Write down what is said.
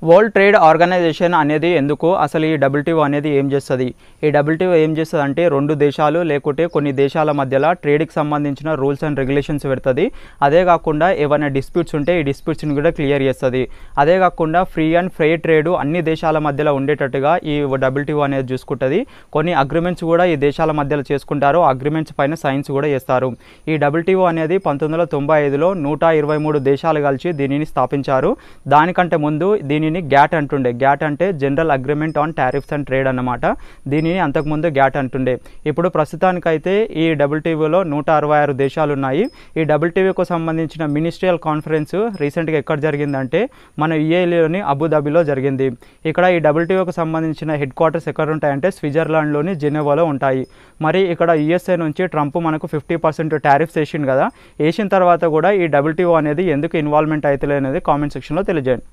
World trade organisation అనేది ఎందుకు, అసలు ఈ WTO అనేది ఏం చేస్తుంది? ఈ WTO ఏం చేస్తుంది అంటే రెండు దేశాలు లేకుంటే కొన్ని దేశాల మధ్యలో ట్రేడ్కి సంబంధించిన రూల్స్ అండ్ రెగ్యులేషన్స్ పెడుతుంది. అదే కాకుండా ఏమైనా డిస్ప్యూట్స్ ఉంటే ఈ డిస్ప్యూట్స్ని కూడా క్లియర్ చేస్తుంది. అదే కాకుండా ఫ్రీ అండ్ ఫెయిర్ ట్రేడ్ అన్ని దేశాల మధ్యలో ఉండేటట్టుగా ఈ WTO అనేది చూసుకుంటుంది. కొన్ని అగ్రిమెంట్స్ కూడా ఈ దేశాల మధ్యలో చేసుకుంటారు. అగ్రిమెంట్స్ పైన సైన్స్ కూడా చేస్తారు. ఈ WTO అనేది 1995లో 123 దేశాలు కలిసి దీనిని స్థాపించారు. దానికంటే ముందు దీనిని గ్యాట్ అంటుండే. గ్యాట్ అంటే general agreement on tariffs and trade అన్నమాట. దీనిని అంతకుముందు గ్యాట్ అంటుండే. ఇప్పుడు ప్రస్తుతానికైతే ఈ WTOలో 166 దేశాలు ఉన్నాయి. ఈ WTOకు సంబంధించిన మినిస్ట్రియల్ కాన్ఫరెన్స్ రీసెంట్గా ఎక్కడ జరిగిందంటే మన UAEలోని అబుదాబిలో జరిగింది. ఇక్కడ ఈ WTOకు సంబంధించిన హెడ్ క్వార్టర్స్ ఎక్కడ ఉంటాయంటే స్విట్జర్లాండ్లోని జెనీవాలో ఉంటాయి. మరి ఇక్కడ USA నుంచి ట్రంప్ మనకు 50% టారిఫ్స్ వేసిండు కదా. వేసిన తర్వాత కూడా ఈ WTO అనేది ఎందుకు ఇన్వాల్వ్మెంట్ అవుతలే అనేది కామెంట్ సెక్షన్లో తెలియజేయండి.